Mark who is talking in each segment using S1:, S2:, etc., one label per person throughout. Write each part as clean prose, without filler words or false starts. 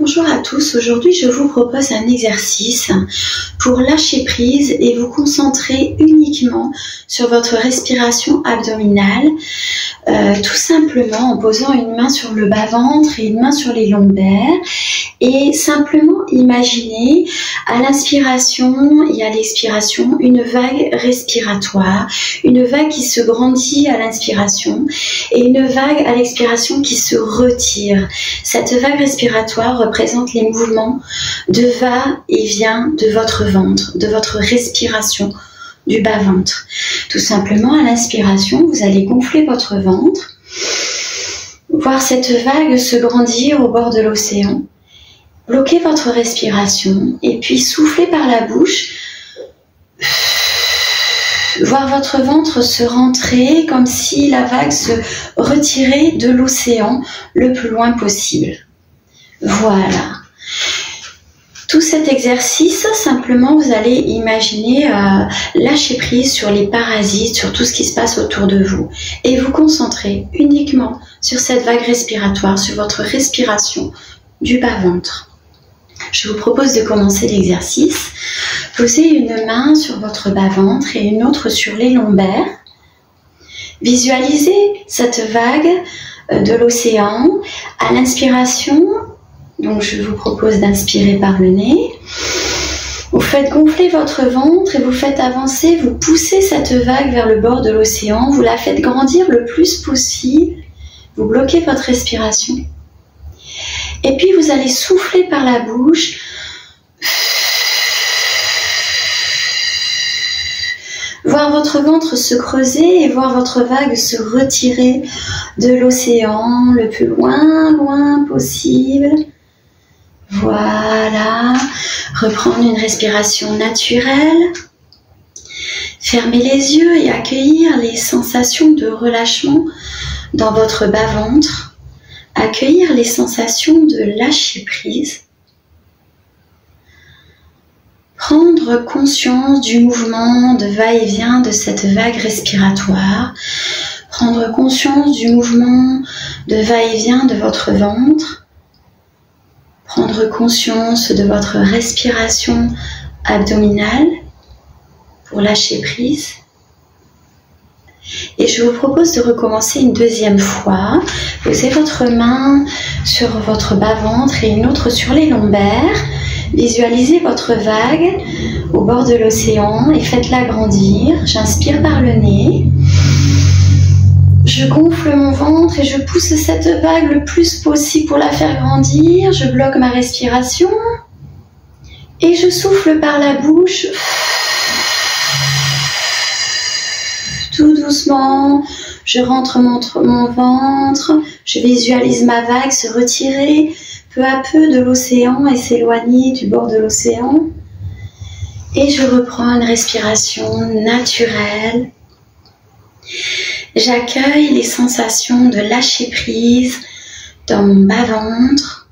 S1: Bonjour à tous, aujourd'hui je vous propose un exercice pour lâcher prise et vous concentrer uniquement sur votre respiration abdominale, tout simplement en posant une main sur le bas-ventre et une main sur les lombaires et simplement imaginez à l'inspiration et à l'expiration une vague respiratoire, une vague qui se grandit à l'inspiration et une vague à l'expiration qui se retire. Cette vague respiratoire représente les mouvements de va-et-vient de votre ventre, de votre respiration du bas-ventre. Tout simplement, à l'inspiration, vous allez gonfler votre ventre, voir cette vague se grandir au bord de l'océan, bloquer votre respiration et puis souffler par la bouche, voir votre ventre se rentrer comme si la vague se retirait de l'océan le plus loin possible. Voilà. Tout cet exercice, simplement, vous allez imaginer lâcher prise sur les parasites, sur tout ce qui se passe autour de vous et vous concentrer uniquement sur cette vague respiratoire, sur votre respiration du bas-ventre. Je vous propose de commencer l'exercice. Posez une main sur votre bas-ventre et une autre sur les lombaires. Visualisez cette vague de l'océan. À l'inspiration, donc je vous propose d'inspirer par le nez. Vous faites gonfler votre ventre et vous faites avancer, vous poussez cette vague vers le bord de l'océan. Vous la faites grandir le plus possible. Vous bloquez votre respiration. Et puis vous allez souffler par la bouche. Voir votre ventre se creuser et voir votre vague se retirer de l'océan le plus loin possible. Voilà. Reprendre une respiration naturelle. Fermez les yeux et accueillir les sensations de relâchement dans votre bas-ventre. Accueillir les sensations de lâcher prise. Prendre conscience du mouvement de va-et-vient de cette vague respiratoire. Prendre conscience du mouvement de va-et-vient de votre ventre. Prendre conscience de votre respiration abdominale pour lâcher prise. Et je vous propose de recommencer une deuxième fois. Posez votre main sur votre bas-ventre et une autre sur les lombaires. Visualisez votre vague au bord de l'océan et faites-la grandir. J'inspire par le nez. Je gonfle mon ventre et je pousse cette vague le plus possible pour la faire grandir. Je bloque ma respiration et je souffle par la bouche. Tout doucement, je rentre mon ventre, je visualise ma vague se retirer peu à peu de l'océan et s'éloigner du bord de l'océan. Et je reprends une respiration naturelle. J'accueille les sensations de lâcher prise dans mon bas-ventre.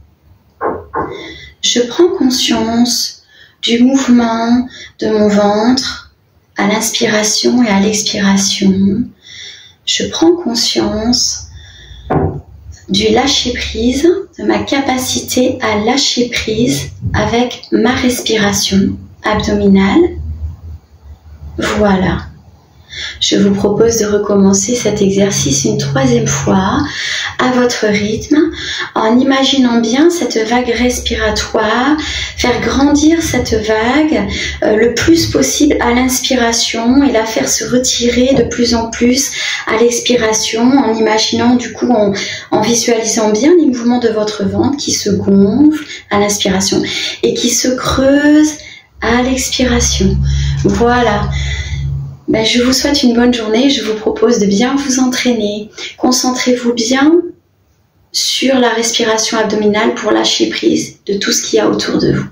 S1: Je prends conscience du mouvement de mon ventre à l'inspiration et à l'expiration. Je prends conscience du lâcher prise, de ma capacité à lâcher prise avec ma respiration abdominale. Voilà. Je vous propose de recommencer cet exercice une troisième fois à votre rythme en imaginant bien cette vague respiratoire, faire grandir cette vague le plus possible à l'inspiration et la faire se retirer de plus en plus à l'expiration en imaginant du coup en visualisant bien les mouvements de votre ventre qui se gonflent à l'inspiration et qui se creusent à l'expiration. Voilà. Je vous souhaite une bonne journée, je vous propose de bien vous entraîner. Concentrez-vous bien sur la respiration abdominale pour lâcher prise de tout ce qu'il y a autour de vous.